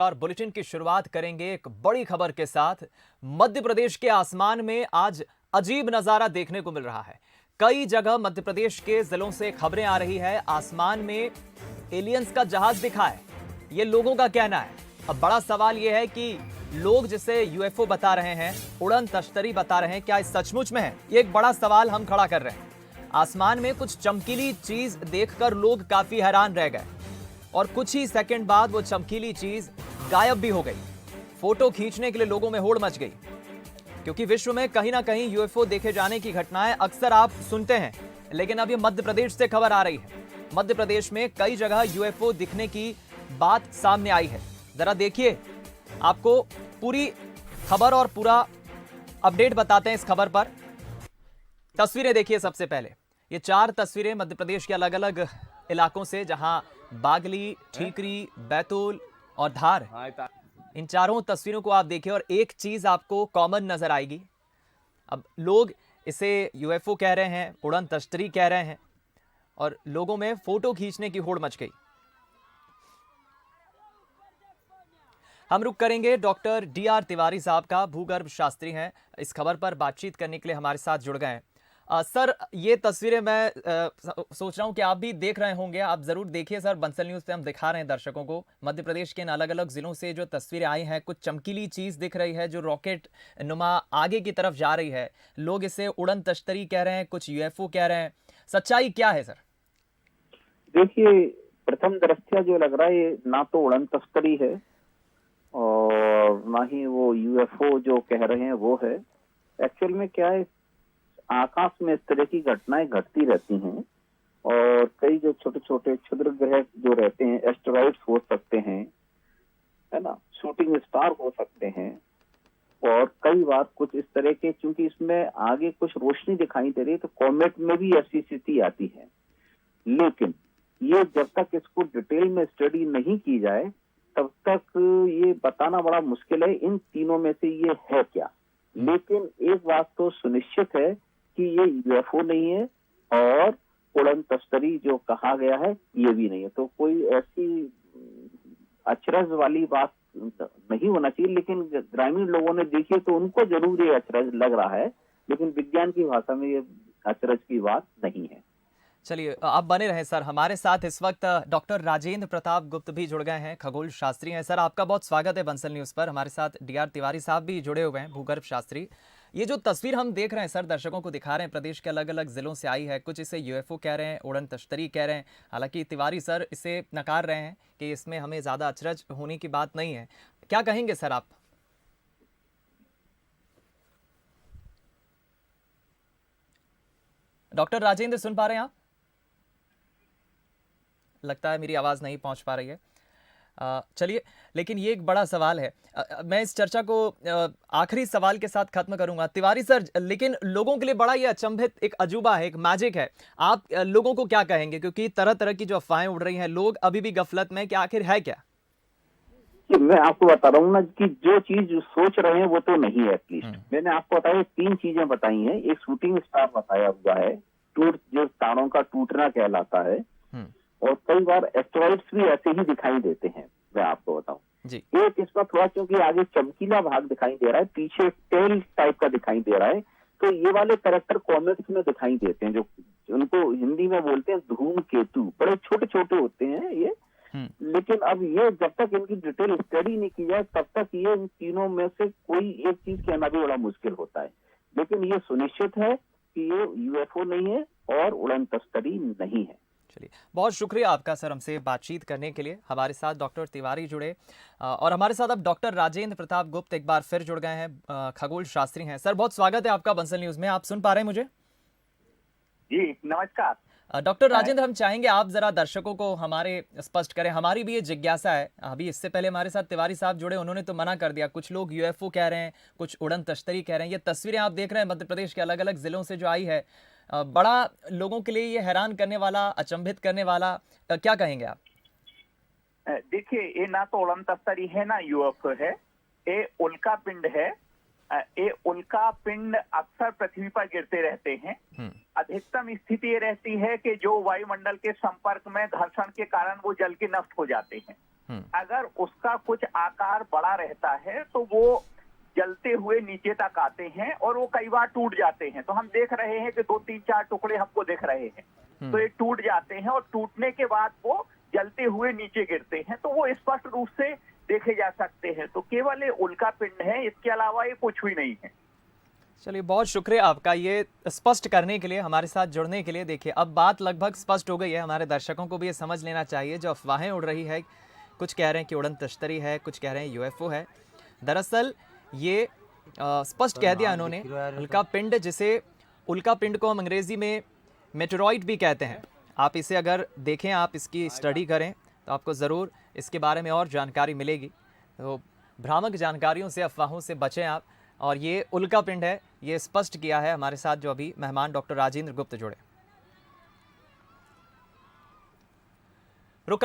और बुलेटिन की शुरुआत करेंगे एक बड़ी खबर के साथ। मध्य प्रदेश के आसमान में आज अजीब नजारा देखने को मिल रहा है। कई जगह मध्य प्रदेश के जिलों से खबरें आ रही है, आसमान में एलियंस का जहाज दिखा है, ये लोगों का कहना है। अब बड़ा सवाल यह है कि लोग जिसे यूएफओ बता रहे हैं, उड़न तश्तरी बता रहे हैं, क्या इस सचमुच में है? ये एक बड़ा सवाल हम खड़ा कर रहे हैं। आसमान में कुछ चमकीली चीज देखकर लोग काफी हैरान रह गए और कुछ ही सेकंड बाद वो चमकीली चीज गायब भी हो गई। फोटो खींचने के लिए लोगों में होड़ मच गई, क्योंकि विश्व में कहीं ना कहीं यूएफओ देखे जाने की घटनाएं अक्सर आप सुनते हैं, लेकिन अब ये मध्य प्रदेश से खबर आ रही है। मध्य प्रदेश में कई जगह यूएफओ दिखने की बात सामने आई है। जरा देखिए, आपको पूरी खबर और पूरा अपडेट बताते हैं इस खबर पर। तस्वीरें देखिए। सबसे पहले ये 4 तस्वीरें मध्य प्रदेश के अलग अलग इलाकों से, जहां बागली, ठीकरी, बैतूल और धार, इन चारों तस्वीरों को आप देखिए और एक चीज आपको कॉमन नजर आएगी। अब लोग इसे यूएफओ कह रहे हैं, उड़न तश्तरी कह रहे हैं और लोगों में फोटो खींचने की होड़ मच गई। हम रुक करेंगे डॉक्टर डीआर तिवारी साहब का, भूगर्भ शास्त्री हैं, इस खबर पर बातचीत करने के लिए हमारे साथ जुड़ गए हैं। सर, ये तस्वीरें मैं सोच रहा हूं कि आप भी देख रहे होंगे, आप जरूर देखिए सर। बंसल न्यूज पे हम दिखा रहे हैं दर्शकों को मध्य प्रदेश के इन अलग अलग जिलों से जो तस्वीरें आई हैं। कुछ चमकीली चीज दिख रही है जो रॉकेट नुमा आगे की तरफ जा रही है। लोग इसे उड़न तश्तरी कह रहे हैं, कुछ यूएफओ कह रहे हैं। सच्चाई क्या है सर? देखिए, प्रथम दृष्टया जो लग रहा है ये ना तो उड़न तस्करी है और ना ही वो यूएफओ जो कह रहे हैं वो है। एक्चुअल में क्या है, आकाश में इस तरह की घटनाएं घटती रहती हैं और कई जो छोटे छोटे क्षुद्र ग्रह जो रहते हैं, एस्टेरॉइड्स हो सकते हैं, है ना, शूटिंग स्टार हो सकते हैं। और कई बार कुछ इस तरह के, क्योंकि इसमें आगे कुछ रोशनी दिखाई दे रही है, तो कॉमेट में भी ऐसी स्थिति आती है। लेकिन ये जब तक इसको डिटेल में स्टडी नहीं की जाए तब तक ये बताना बड़ा मुश्किल है इन तीनों में से ये है क्या। लेकिन एक बात तो सुनिश्चित है कि ये यूएफओ नहीं है और उड़न तश्तरी जो कहा गया है ये भी नहीं है। तो कोई ऐसी अचरज वाली बात नहीं होना चाहिए, लेकिन ग्रामीण लोगों ने देखी तो उनको जरूर ये अचरज लग रहा है, लेकिन विज्ञान की भाषा में ये अचरज की बात नहीं है। चलिए, आप बने रहें सर। हमारे साथ इस वक्त डॉक्टर राजेंद्र प्रताप गुप्त भी जुड़ गए हैं, खगोल शास्त्री हैं। सर, आपका बहुत स्वागत है बंसल न्यूज़ पर। हमारे साथ डीआर तिवारी साहब भी जुड़े हुए हैं, भूगर्भ शास्त्री। ये जो तस्वीर हम देख रहे हैं सर, दर्शकों को दिखा रहे हैं, प्रदेश के अलग अलग जिलों से आई है। कुछ इसे यूएफओ कह रहे हैं, उड़न तश्तरी कह रहे हैं। हालांकि तिवारी सर इसे नकार रहे हैं कि इसमें हमें ज़्यादा अचरज होने की बात नहीं है। क्या कहेंगे सर आप? डॉक्टर राजेंद्र, सुन पा रहे हैं आप? लगता है मेरी आवाज़ नहीं पहुंच पा रही है। चलिए, लेकिन ये एक बड़ा सवाल है। मैं इस चर्चा को आखिरी सवाल के साथ खत्म करूंगा। तिवारी सर, लेकिन लोगों के लिए बड़ा ये अचंभित एक अजूबा है, एक मैजिक है। आप लोगों को क्या कहेंगे, क्योंकि तरह तरह की जो अफवाहें उड़ रही हैं, लोग अभी भी गफलत में कि आखिर है क्या? मैं आपको बता रहा हूँ ना कि जो चीज सोच रहे हैं वो तो नहीं है। एटलीस्ट मैंने आपको बताया 3 चीजें बताई हैं। एक शूटिंग स्टार बताया हुआ है, जो तारों का टूटना कहलाता है, और कई बार एस्टेरॉइड्स भी ऐसे ही दिखाई देते हैं। मैं आपको बताऊं जी। एक इसका थोड़ा, क्योंकि आगे चमकीला भाग दिखाई दे रहा है, पीछे टेल टाइप का दिखाई दे रहा है, तो ये वाले कैरेक्टर कॉमिक्स में दिखाई देते हैं, जो उनको हिंदी में बोलते हैं धूमकेतु। बड़े छोटे छोटे होते हैं ये। लेकिन अब ये जब तक इनकी डिटेल स्टडी नहीं की जाए तब तक ये इन तीनों में से कोई एक चीज कहना भी बड़ा मुश्किल होता है। लेकिन ये सुनिश्चित है कि ये यूएफओ नहीं है और उड़न तश्तरी नहीं है। चलिए, बहुत शुक्रिया आपका सर हमसे बातचीत करने के लिए। हमारे साथ डॉक्टर तिवारी जुड़े और हमारे साथ अब डॉक्टर राजेंद्र प्रताप गुप्त एक बार फिर जुड़ गए हैं, खगोल शास्त्री हैं। सर, बहुत स्वागत है आपका बंसल न्यूज में। आप सुन पा रहे हैं मुझे? जी नमस्कार। डॉक्टर राजेंद्र, हम चाहेंगे आप जरा दर्शकों को हमारे स्पष्ट करें, हमारी भी ये जिज्ञासा है। अभी इससे पहले हमारे साथ तिवारी साहब जुड़े, उन्होंने तो मना कर दिया। कुछ लोग यूएफओ कह रहे हैं, कुछ उड़न तश्तरी कह रहे हैं। ये तस्वीरें आप देख रहे हैं मध्य प्रदेश के अलग अलग जिलों से जो आई है, बड़ा लोगों के लिए ये हैरान करने वाला, अचंभित करने वाला। क्या कहेंगे आप? देखिए, ये ना तो उड़न तश्तरी है ना यूएफओ है, ये उल्का पिंड है। ये उल्का पिंड अक्सर पृथ्वी पर गिरते रहते हैं। अधिकतम स्थिति ये रहती है कि जो वायुमंडल के संपर्क में घर्षण के कारण वो जल के नष्ट हो जाते हैं। अगर उसका कुछ आकार बड़ा रहता है तो वो जलते हुए नीचे तक आते हैं और वो कई बार टूट जाते हैं। तो हम देख रहे हैं कि 2-3-4 टुकड़े हमको दिख रहे हैं। तो ये टूट जाते हैं और टूटने के बाद वो जलते हुए नीचे गिरते हैं, तो वो स्पष्ट रूप से देखे जा सकते हैं। तो केवल ये उल्का पिंड है, इसके अलावा ये कुछ भी नहीं है। चलिए, बहुत शुक्रिया आपका ये स्पष्ट करने के लिए, हमारे साथ जुड़ने के लिए। देखिए, अब बात लगभग स्पष्ट हो गई है। हमारे दर्शकों को भी ये समझ लेना चाहिए, जो अफवाहें उड़ रही है, कुछ कह रहे हैं कि उड़न तश्तरी है, कुछ कह रहे हैं यूएफओ है। दरअसल ये स्पष्ट कह दिया उन्होंने, उल्का पिंड, जिसे उल्का पिंड को हम अंग्रेजी में मेटेरॉइड भी कहते हैं। आप इसे अगर देखें, आप इसकी स्टडी करें, तो आपको ज़रूर इसके बारे में और जानकारी मिलेगी। तो भ्रामक जानकारियों से, अफवाहों से बचें आप। और ये उल्का पिंड है, ये स्पष्ट किया है हमारे साथ जो अभी मेहमान डॉक्टर राजेंद्र गुप्त जुड़े। रुक